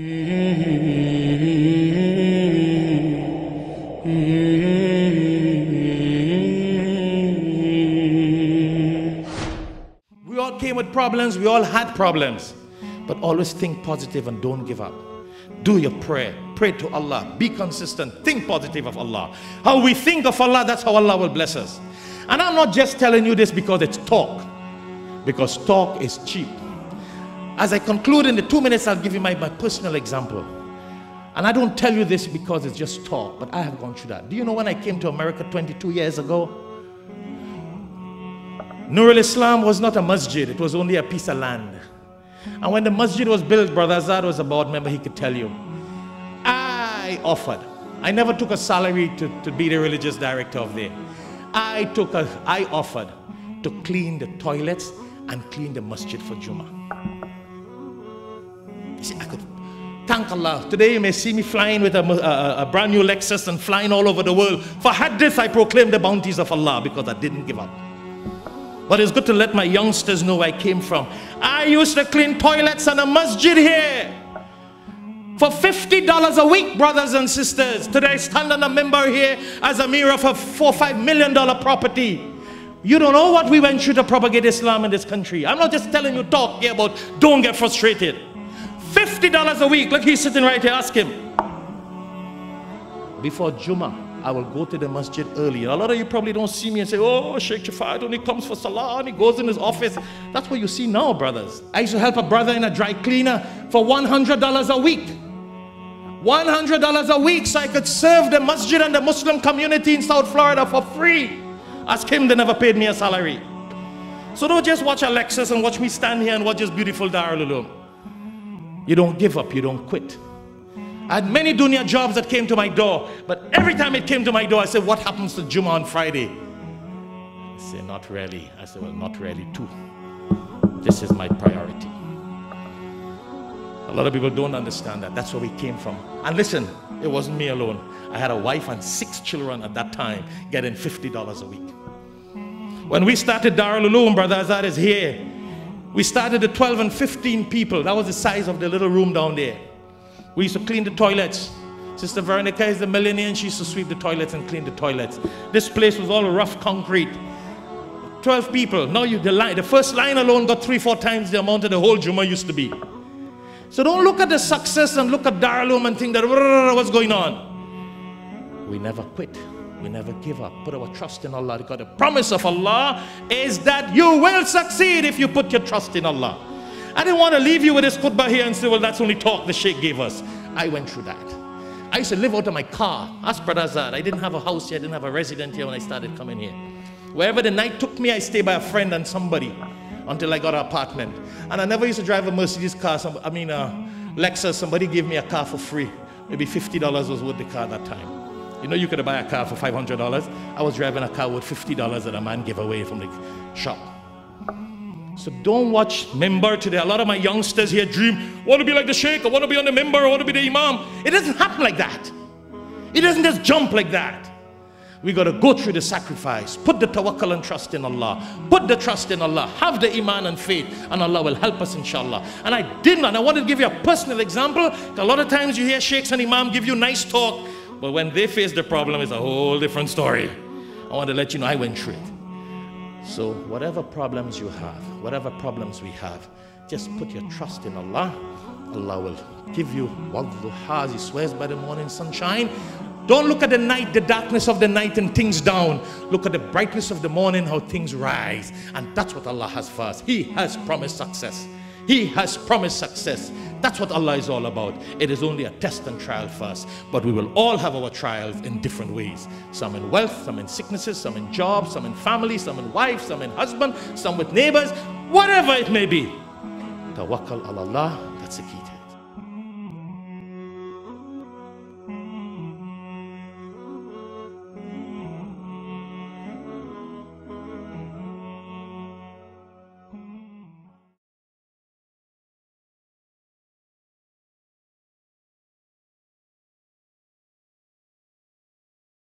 We all came with problems, we all had problems. But always think positive and don't give up. Do your prayer. Pray to Allah. Be consistent. Think positive of Allah. How we think of Allah, that's how Allah will bless us. And I'm not just telling you this because it's talk. Because talk is cheap. As I conclude in the 2 minutes, I'll give you my personal example. And I don't tell you this because it's just talk, but I have gone through that. Do you know when I came to America 22 years ago? Nur al-Islam was not a masjid. It was only a piece of land. And when the masjid was built, Brother Azad was a board member, he could tell you. I offered. I never took a salary to be the religious director of there. I offered to clean the toilets and clean the masjid for Jummah. You see, I could thank Allah. Today you may see me flying with a brand new Lexus and flying all over the world. For hadith, I proclaim the bounties of Allah because I didn't give up. But it's good to let my youngsters know where I came from. I used to clean toilets and a masjid here for $50 a week, brothers and sisters. Today I stand on a member here as a mirror of a $4 or $5 million property. You don't know what we went through to propagate Islam in this country. I'm not just telling you talk here about don't get frustrated. $50 a week. Look, he's sitting right here. Ask him. Before Jummah, I will go to the masjid early. A lot of you probably don't see me and say, oh, Shaikh Shafayat only comes for salah and he goes in his office. That's what you see now, brothers. I used to help a brother in a dry cleaner for $100 a week. $100 a week so I could serve the masjid and the Muslim community in South Florida for free. Ask him, they never paid me a salary. So don't just watch a Lexus and watch me stand here and watch this beautiful Darul Uloom. You don't give up, you don't quit. I had many dunya jobs that came to my door, but every time it came to my door, I said, what happens to Jummah on Friday? I said, not really. I said, well, not really too. This is my priority. A lot of people don't understand that. That's where we came from. And listen, it wasn't me alone. I had a wife and 6 children at that time getting $50 a week. When we started Darul Uloom, Brother Azad is here. We started at 12 and 15 people. That was the size of the little room down there. We used to clean the toilets. Sister Veronica is the millionaire and she used to sweep the toilets and clean the toilets. This place was all rough concrete. 12 people. Now the first line alone got 3-4 times the amount of the whole Jummah used to be. So don't look at the success and look at Darul Uloom and think that what's going on. We never quit. We never give up. Put our trust in Allah because the promise of Allah is that you will succeed if you put your trust in Allah. I didn't want to leave you with this khutbah here and say, well, that's only talk the Sheikh gave us. I went through that. I used to live out of my car. Ask Brother Azad. I didn't have a house here. I didn't have a resident here when I started coming here. Wherever the night took me, I stayed by a friend and somebody until I got an apartment. And I never used to drive a Mercedes car. Lexus. Somebody gave me a car for free. Maybe $50 was worth the car that time. You know, you could buy a car for $500. I was driving a car worth $50 that a man gave away from the shop. So don't watch Mimbar today. A lot of my youngsters here dream, want to be like the Sheikh, I want to be on the Mimbar, I want to be the Imam. It doesn't happen like that. It doesn't just jump like that. We got to go through the sacrifice. Put the tawakkul and trust in Allah. Put the trust in Allah. Have the iman and faith, and Allah will help us, inshallah. And I wanted to give you a personal example. A lot of times you hear sheikhs and imam give you nice talk, but when they face the problem, it's a whole different story. I want to let you know I went through it. So whatever problems you have, whatever problems we have, just put your trust in Allah. Allah will give you wal-duha. He swears by the morning sunshine. Don't look at the night, the darkness of the night and things down. Look at the brightness of the morning, how things rise. And that's what Allah has for us. He has promised success. He has promised success. That's what Allah is all about. It is only a test and trial for us. But we will all have our trials in different ways. Some in wealth, some in sicknesses, some in jobs, some in family, some in wife, some in husband, some with neighbors. Whatever it may be. Tawakkal ala Allah, that's the key.